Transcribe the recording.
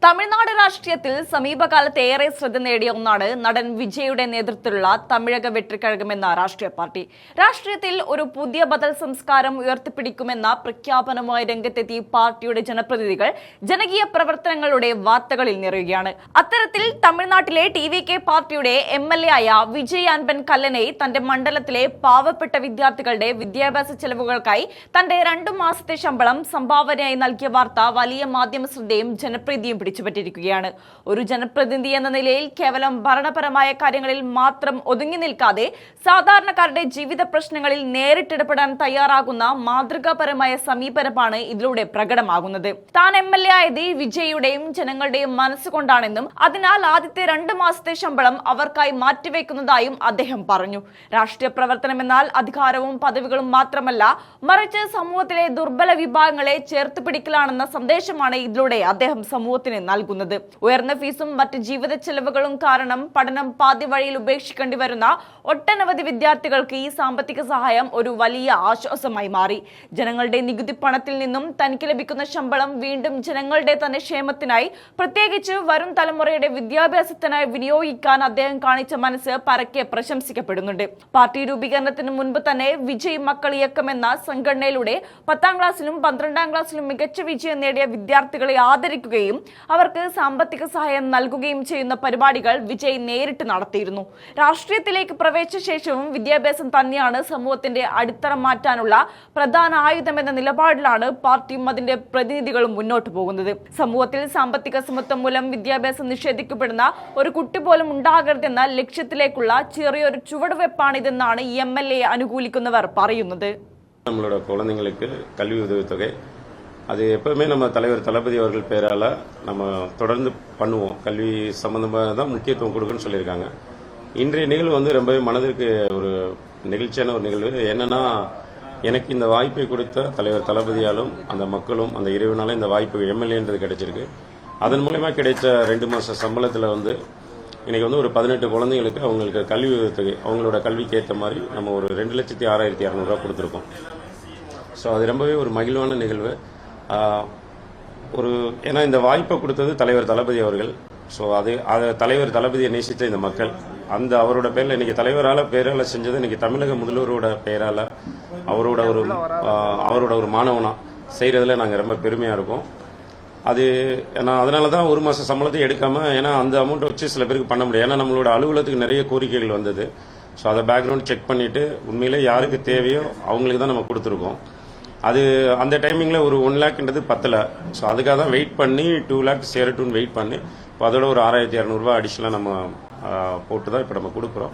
തമിഴ്നാട് രാഷ്ട്രീയത്തിൽ സമീപകാലത്ത് ഏറെ ശ്രദ്ധ നേടിയ ഒന്നാണ് നടൻ വിജയുടെ നേതൃത്വത്തിലുള്ള തമിഴക വെട്രിക്കഴകമെന്ന രാഷ്ട്രീയ പാർട്ടി. രാഷ്ട്രീയത്തിൽ ഒരു പുതിയ ബദൽ സംസ്കാരം ഉയർത്തിപ്പിടിക്കുമെന്ന പ്രഖ്യാപനവുമായി രംഗത്തെത്തി പാർട്ടിയുടെ ജനപ്രതിനിധികൾ ജനകീയ പ്രവർത്തനങ്ങളുടെ വാർത്തകളിൽ നിറയുകയാണ്. അത്തരത്തിൽ തമിഴ്നാട്ടിലെ TVK പാർട്ടിയുടെ MLA ആയ വിജയ് അൻപൻ കല്ലനെ തന്റെ മണ്ഡലത്തിലെ പാവപ്പെട്ട വിദ്യാർത്ഥികളുടെ വിദ്യാഭ്യാസ ചെലവുകൾക്കായി തന്റെ 2 മാസത്തെ ശമ്പളം സംഭാവനയായി നൽകിയ വാർത്ത വലിയ മാധ്യമ ശ്രദ്ധയും ജനപ്രീതിയും പിടിച്ചുപറ്റിയിരിക്കുകയാണ്. ഒരു ജനപ്രതിനിധി എന്ന നിലയിൽ കേവലം ഭരണപരമായ കാര്യങ്ങളിൽ മാത്രം ഒതുങ്ങി നിൽക്കാതെ സാധാരണക്കാരുടെ ജീവിത പ്രശ്നങ്ങളിൽ നേരിട്ടിടപെടാൻ തയ്യാറാകുന്ന മാതൃകാപരമായ സമീപനമാണ് ഇതിലൂടെ പ്രകടമാകുന്നത്. താൻ MLA ആയത് വിജയുടെയും ജനങ്ങളുടെയും മനസ്സുകൊണ്ടാണെന്നും അതിനാൽ ആദ്യത്തെ 2 മാസത്തെ ശമ്പളം അവർക്കായി മാറ്റിവെക്കുന്നതായും അദ്ദേഹം പറഞ്ഞു. രാഷ്ട്രീയ പ്രവർത്തനം എന്നാൽ അധികാരവും പദവികളും മാത്രമല്ല, മറിച്ച് സമൂഹത്തിലെ ദുർബല വിഭാഗങ്ങളെ ചേർത്ത് പിടിക്കലാണെന്ന സന്ദേശമാണ് ഇതിലൂടെ അദ്ദേഹം സമൂഹത്തിന് നൽകുന്നത്. ഉയർന്ന ഫീസും മറ്റ് ജീവിത ചെലവുകളും കാരണം പഠനം പാതി വഴിയിൽ ഉപേക്ഷിക്കേണ്ടി വരുന്ന ഒട്ടനവധി വിദ്യാർത്ഥികൾക്ക് ഈ സാമ്പത്തിക സഹായം ഒരു വലിയ ആശ്വാസമായി മാറി. ജനങ്ങളുടെ നികുതി പണത്തിൽ നിന്നും തനിക്ക് ലഭിക്കുന്ന ശമ്പളം വീണ്ടും ജനങ്ങളുടെ തന്നെ ക്ഷേമത്തിനായി, പ്രത്യേകിച്ച് വരും തലമുറയുടെ വിദ്യാഭ്യാസത്തിനായി വിനിയോഗിക്കാൻ അദ്ദേഹം കാണിച്ച മനസ്സ് പരക്കെ പ്രശംസിക്കപ്പെടുന്നുണ്ട്. പാർട്ടി രൂപീകരണത്തിന് മുൻപ് തന്നെ വിജയ് മക്കൾ ഇയക്കം എന്ന സംഘടനയിലൂടെ 10ാം ക്ലാസ്സിലും 12ാം ക്ലാസ്സിലും മികച്ച വിജയം നേടിയ വിദ്യാർത്ഥികളെ ആദരിക്കുകയും അവർക്ക് സാമ്പത്തിക സഹായം നൽകുകയും ചെയ്യുന്ന പരിപാടികൾ വിജയ് നേരിട്ട് നടത്തിയിരുന്നു. രാഷ്ട്രീയത്തിലേക്ക് പ്രവേശിച്ച ശേഷവും വിദ്യാഭ്യാസം തന്നെയാണ് സമൂഹത്തിന്റെ അടിത്തറ മാറ്റാനുള്ള പ്രധാന ആയുധമെന്ന നിലപാടിലാണ് പാർട്ടിയും അതിന്റെ പ്രതിനിധികളും മുന്നോട്ട് പോകുന്നത്. സമൂഹത്തിൽ സാമ്പത്തിക സമത്വം മൂലം വിദ്യാഭ്യാസം നിഷേധിക്കപ്പെടുന്ന ഒരു കുട്ടി പോലും ഉണ്ടാകരുതെന്ന ലക്ഷ്യത്തിലേക്കുള്ള ചെറിയൊരു ചുവടുവെപ്പാണിതെന്നാണ് MLA അനുകൂലിക്കുന്നവർ പറയുന്നത്. நம்மளோட குழந்தைங்களுக்கு கல்வி உதவித்தொகை அது எப்பவுமே நம்ம தலைவர் தளபதி அவர்கள் பேரால நம்ம தொடர்ந்து பண்ணுவோம். கல்வி சம்பந்தமாக தான் முக்கியத்துவம் கொடுக்குன்னு சொல்லியிருக்காங்க. இன்றைய நிகழ்வு வந்து ரொம்பவே மனதிற்கு ஒரு நெகிழ்ச்சியான ஒரு நிகழ்வு. என்னன்னா, எனக்கு இந்த வாய்ப்பை கொடுத்த தலைவர் தளபதியாலும் அந்த மக்களும் அந்த இறைவனாலும் இந்த வாய்ப்பு MLAன்றது கிடைச்சிருக்கு. அதன் மூலமா கிடைச்ச 2 மாச சம்பளத்தில் வந்து இன்னைக்கு வந்து ஒரு 18 குழந்தைங்களுக்கு அவங்களுக்கு கல்வி உதவித்தொகை அவங்களோட கல்விக்கு ஏற்ற மாதிரி நம்ம ஒரு 2,06,200 ரூபா கொடுத்துருக்கோம். ஸோ அது ரொம்பவே ஒரு மகிழ்வான நிகழ்வு. ஏன்னா இந்த வாய்ப்பை கொடுத்தது தலைவர் தளபதி அவர்கள். ஸோ அதை தலைவர் தளபதியை நேசித்த இந்த மக்கள் அந்த அவரோட பேரில் இன்னைக்கு பேரால செஞ்சது இன்னைக்கு தமிழக முதல்வரோட பேரால அவரோட ஒரு மாணவனா செய்யறதுல நாங்கள் ரொம்ப பெருமையா இருக்கோம். அது அதனால தான் 1 மாச சம்பளத்தை எடுக்காம, ஏன்னா அந்த அமௌண்ட் வச்சு சில பேருக்கு பண்ண முடியாது. ஏன்னா நம்மளோட அலுவலகத்துக்கு நிறைய கோரிக்கைகள் வந்தது. ஸோ அதை பேக்ரவுண்ட் செக் பண்ணிட்டு உண்மையிலே யாருக்கு தேவையோ அவங்களுக்கு தான் நம்ம கொடுத்துருக்கோம். அது அந்த டைமிங்ல ஒரு 1 லேக்ன்றது பத்தல. ஸோ அதுக்காக தான் வெயிட் பண்ணி 2 லேக் சேரட்டும்னு வெயிட் பண்ணி இப்போ அதோட ஒரு 6,200 ரூபாய் அடிஷனலாக நம்ம போட்டு தான் இப்போ நம்ம கொடுக்குறோம்.